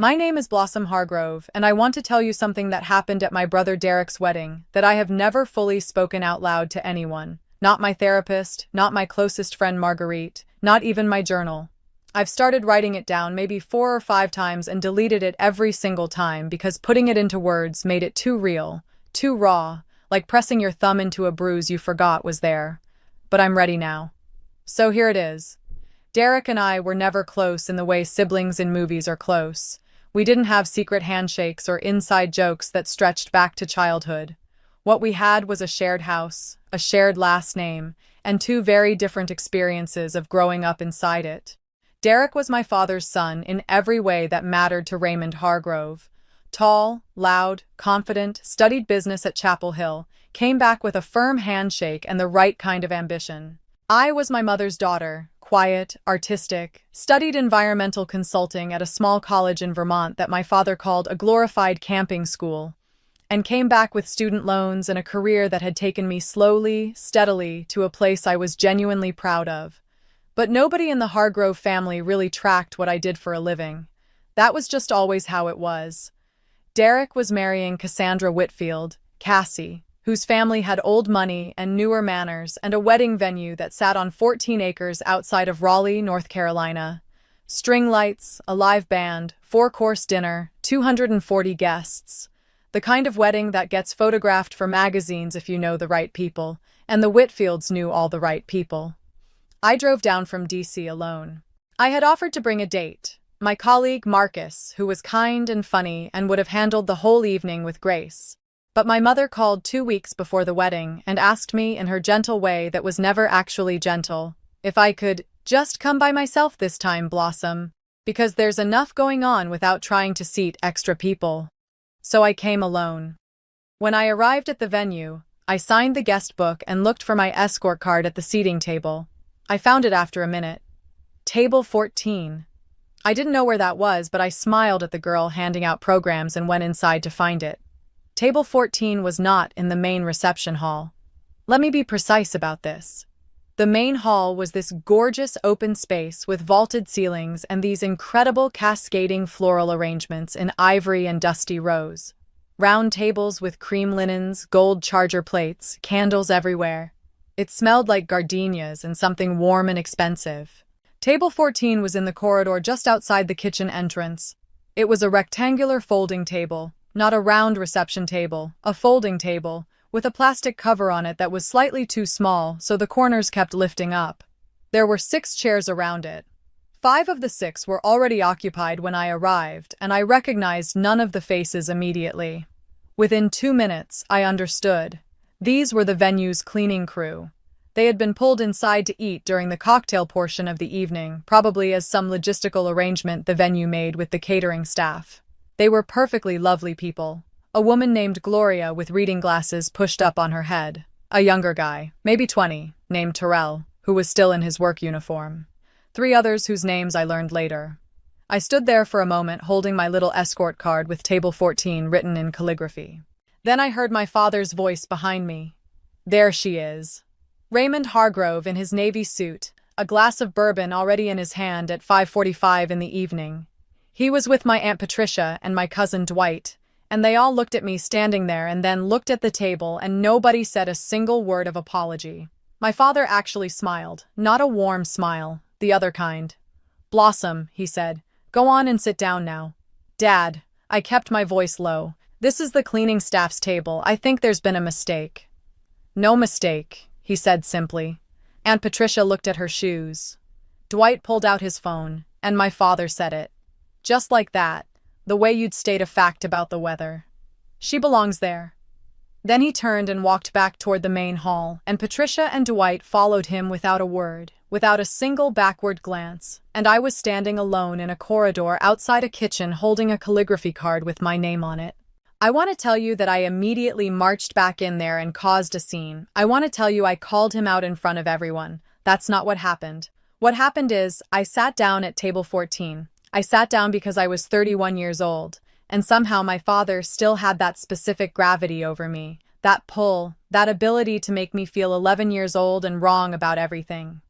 My name is Blossom Hargrove, and I want to tell you something that happened at my brother Derek's wedding that I have never fully spoken out loud to anyone. Not my therapist, not my closest friend Marguerite, not even my journal. I've started writing it down maybe 4 or 5 times and deleted it every single time because putting it into words made it too real, too raw, like pressing your thumb into a bruise you forgot was there. But I'm ready now. So here it is. Derek and I were never close in the way siblings in movies are close. We didn't have secret handshakes or inside jokes that stretched back to childhood. What we had was a shared house, a shared last name, and two very different experiences of growing up inside it. Derek was my father's son in every way that mattered to Raymond Hargrove. Tall, loud, confident, studied business at Chapel Hill, came back with a firm handshake and the right kind of ambition. I was my mother's daughter, quiet, artistic, studied environmental consulting at a small college in Vermont that my father called a glorified camping school, and came back with student loans and a career that had taken me slowly, steadily to a place I was genuinely proud of. But nobody in the Hargrove family really tracked what I did for a living. That was just always how it was. Derek was marrying Cassandra Whitfield, Cassie, whose family had old money and newer manners and a wedding venue that sat on 14 acres outside of Raleigh, North Carolina. String lights, a live band, 4-course dinner, 240 guests. The kind of wedding that gets photographed for magazines if you know the right people, and the Whitfields knew all the right people. I drove down from DC alone. I had offered to bring a date, my colleague Marcus, who was kind and funny and would have handled the whole evening with grace. But my mother called 2 weeks before the wedding and asked me in her gentle way that was never actually gentle, if I could just come by myself this time, Blossom, because there's enough going on without trying to seat extra people. So I came alone. When I arrived at the venue, I signed the guest book and looked for my escort card at the seating table. I found it after a minute. Table 14. I didn't know where that was, but I smiled at the girl handing out programs and went inside to find it. Table 14 was not in the main reception hall. Let me be precise about this. The main hall was this gorgeous open space with vaulted ceilings and these incredible cascading floral arrangements in ivory and dusty rose. Round tables with cream linens, gold charger plates, candles everywhere. It smelled like gardenias and something warm and expensive. Table 14 was in the corridor just outside the kitchen entrance. It was a rectangular folding table, not a round reception table, a folding table, with a plastic cover on it that was slightly too small, so the corners kept lifting up. There were 6 chairs around it. 5 of the 6 were already occupied when I arrived, and I recognized none of the faces immediately. Within 2 minutes, I understood. These were the venue's cleaning crew. They had been pulled inside to eat during the cocktail portion of the evening, probably as some logistical arrangement the venue made with the catering staff. They were perfectly lovely people. A woman named Gloria with reading glasses pushed up on her head. A younger guy, maybe 20, named Terrell, who was still in his work uniform. 3 others whose names I learned later. I stood there for a moment holding my little escort card with table 14 written in calligraphy. Then I heard my father's voice behind me. There she is. Raymond Hargrove in his navy suit, a glass of bourbon already in his hand at 5:45 in the evening. He was with my Aunt Patricia and my cousin Dwight, and they all looked at me standing there and then looked at the table, and nobody said a single word of apology. My father actually smiled, not a warm smile, the other kind. "Blossom," he said, "go on and sit down now." "Dad," I kept my voice low, "this is the cleaning staff's table. I think there's been a mistake." "No mistake," he said simply. Aunt Patricia looked at her shoes. Dwight pulled out his phone, and my father said it. Just like that, the way you'd state a fact about the weather. "She belongs there." Then he turned and walked back toward the main hall, and Patricia and Dwight followed him without a word, without a single backward glance, and I was standing alone in a corridor outside a kitchen holding a calligraphy card with my name on it. I want to tell you that I immediately marched back in there and caused a scene. I want to tell you I called him out in front of everyone. That's not what happened. What happened is, I sat down at table 14. I sat down because I was 31 years old, and somehow my father still had that specific gravity over me, that pull, that ability to make me feel 11 years old and wrong about everything.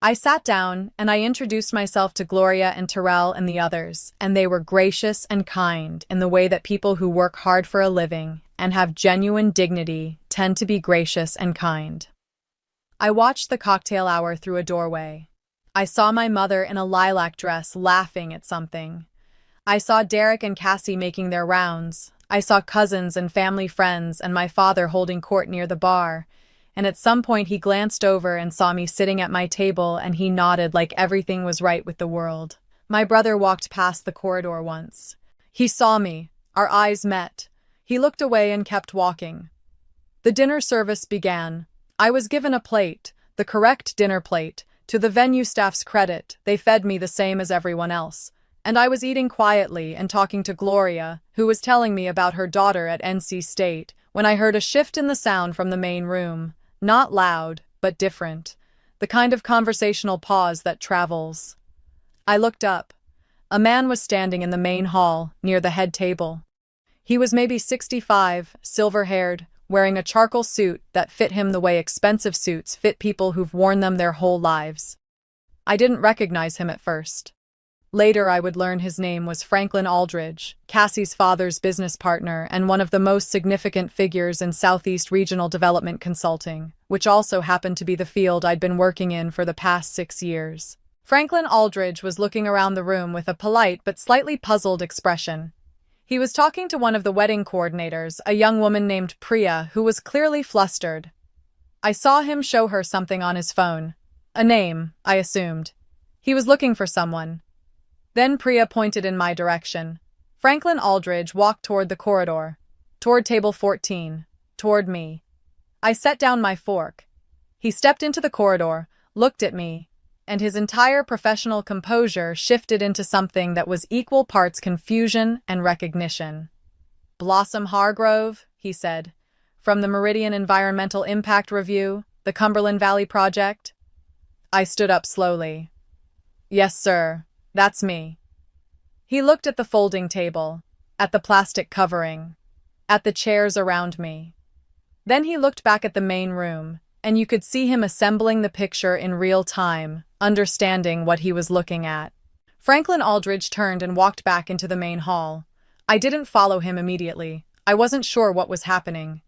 I sat down and I introduced myself to Gloria and Terrell and the others, and they were gracious and kind in the way that people who work hard for a living and have genuine dignity tend to be gracious and kind. I watched the cocktail hour through a doorway. I saw my mother in a lilac dress laughing at something. I saw Derek and Cassie making their rounds. I saw cousins and family friends and my father holding court near the bar. And at some point he glanced over and saw me sitting at my table and he nodded like everything was right with the world. My brother walked past the corridor once. He saw me. Our eyes met. He looked away and kept walking. The dinner service began. I was given a plate, the correct dinner plate. To the venue staff's credit, they fed me the same as everyone else. And I was eating quietly and talking to Gloria, who was telling me about her daughter at NC State, when I heard a shift in the sound from the main room. Not loud, but different. The kind of conversational pause that travels. I looked up. A man was standing in the main hall, near the head table. He was maybe 65, silver-haired, wearing a charcoal suit that fit him the way expensive suits fit people who've worn them their whole lives. I didn't recognize him at first. Later I would learn his name was Franklin Aldridge, Cassie's father's business partner and one of the most significant figures in Southeast Regional Development Consulting, which also happened to be the field I'd been working in for the past 6 years. Franklin Aldridge was looking around the room with a polite but slightly puzzled expression. He was talking to one of the wedding coordinators, a young woman named Priya, who was clearly flustered. I saw him show her something on his phone. A name, I assumed. He was looking for someone. Then Priya pointed in my direction. Franklin Aldridge walked toward the corridor, toward table 14, toward me. I set down my fork. He stepped into the corridor, looked at me, and his entire professional composure shifted into something that was equal parts confusion and recognition. "Blossom Hargrove," he said, "from the Meridian Environmental Impact Review, the Cumberland Valley Project?" I stood up slowly. "Yes, sir. That's me." He looked at the folding table, at the plastic covering, at the chairs around me. Then he looked back at the main room, and you could see him assembling the picture in real time, understanding what he was looking at. Franklin Aldridge turned and walked back into the main hall. I didn't follow him immediately. I wasn't sure what was happening.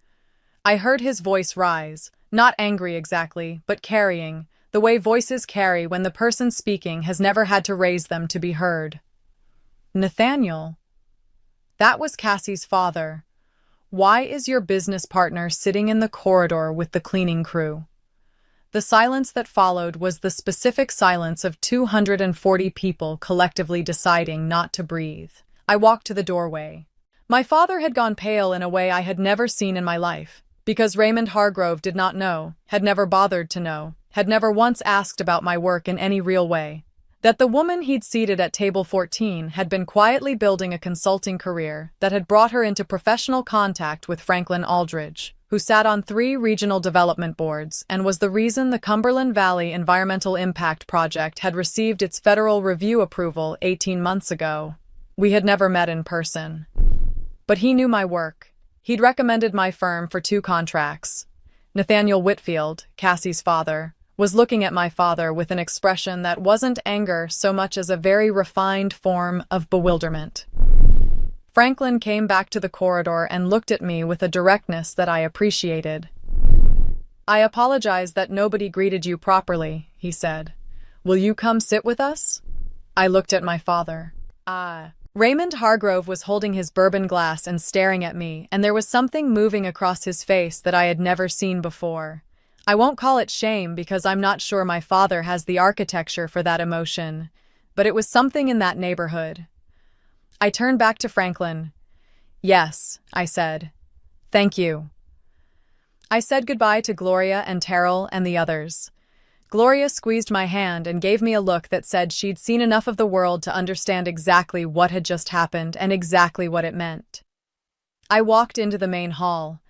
I heard his voice rise, not angry exactly, but carrying, the way voices carry when the person speaking has never had to raise them to be heard. "Nathaniel." That was Cassie's father. "Why is your business partner sitting in the corridor with the cleaning crew?" The silence that followed was the specific silence of 240 people collectively deciding not to breathe. I walked to the doorway. My father had gone pale in a way I had never seen in my life, because Raymond Hargrove did not know, had never bothered to know, had never once asked about my work in any real way. That the woman he'd seated at table 14 had been quietly building a consulting career that had brought her into professional contact with Franklin Aldridge, who sat on 3 regional development boards and was the reason the Cumberland Valley Environmental Impact Project had received its federal review approval 18 months ago. We had never met in person. But he knew my work. He'd recommended my firm for 2 contracts. Nathaniel Whitfield, Cassie's father, was looking at my father with an expression that wasn't anger so much as a very refined form of bewilderment. Franklin came back to the corridor and looked at me with a directness that I appreciated. "I apologize that nobody greeted you properly," he said. "Will you come sit with us?" I looked at my father. Raymond Hargrove was holding his bourbon glass and staring at me, and there was something moving across his face that I had never seen before. I won't call it shame because I'm not sure my father has the architecture for that emotion, but it was something in that neighborhood. I turned back to Franklin. "Yes," I said. "Thank you." I said goodbye to Gloria and Terrell and the others. Gloria squeezed my hand and gave me a look that said she'd seen enough of the world to understand exactly what had just happened and exactly what it meant. I walked into the main hall.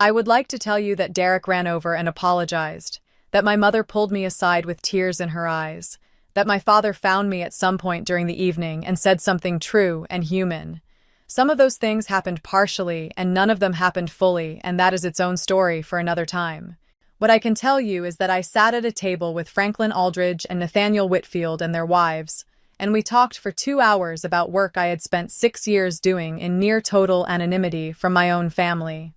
I would like to tell you that Derek ran over and apologized, that my mother pulled me aside with tears in her eyes, that my father found me at some point during the evening and said something true and human. Some of those things happened partially and none of them happened fully, and that is its own story for another time. What I can tell you is that I sat at a table with Franklin Aldridge and Nathaniel Whitfield and their wives, and we talked for 2 hours about work I had spent 6 years doing in near total anonymity from my own family.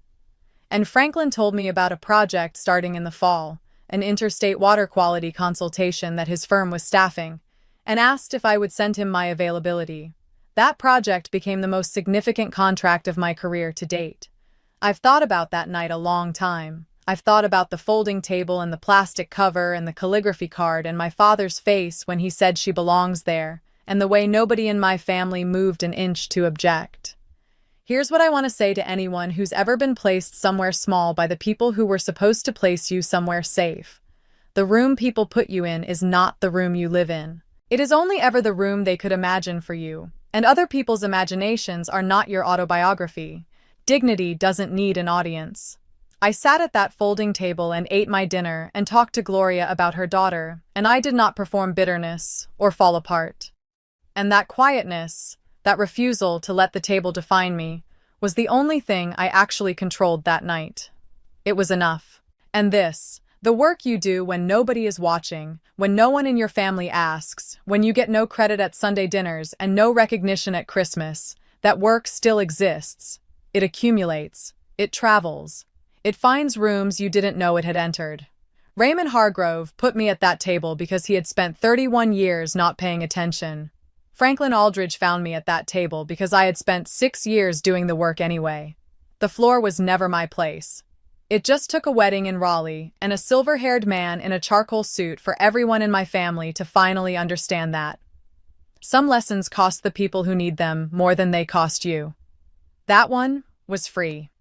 And Franklin told me about a project starting in the fall, an interstate water quality consultation that his firm was staffing, and asked if I would send him my availability. That project became the most significant contract of my career to date. I've thought about that night a long time. I've thought about the folding table and the plastic cover and the calligraphy card and my father's face when he said she belongs there, and the way nobody in my family moved an inch to object. Here's what I want to say to anyone who's ever been placed somewhere small by the people who were supposed to place you somewhere safe. The room people put you in is not the room you live in. It is only ever the room they could imagine for you, and other people's imaginations are not your autobiography. Dignity doesn't need an audience. I sat at that folding table and ate my dinner and talked to Gloria about her daughter, and I did not perform bitterness or fall apart. And that quietness, that refusal to let the table define me, was the only thing I actually controlled that night. It was enough. And this, the work you do when nobody is watching, when no one in your family asks, when you get no credit at Sunday dinners and no recognition at Christmas, that work still exists. It accumulates. It travels. It finds rooms you didn't know it had entered. Raymond Hargrove put me at that table because he had spent 31 years not paying attention. Franklin Aldridge found me at that table because I had spent 6 years doing the work anyway. The floor was never my place. It just took a wedding in Raleigh and a silver-haired man in a charcoal suit for everyone in my family to finally understand that. Some lessons cost the people who need them more than they cost you. That one was free.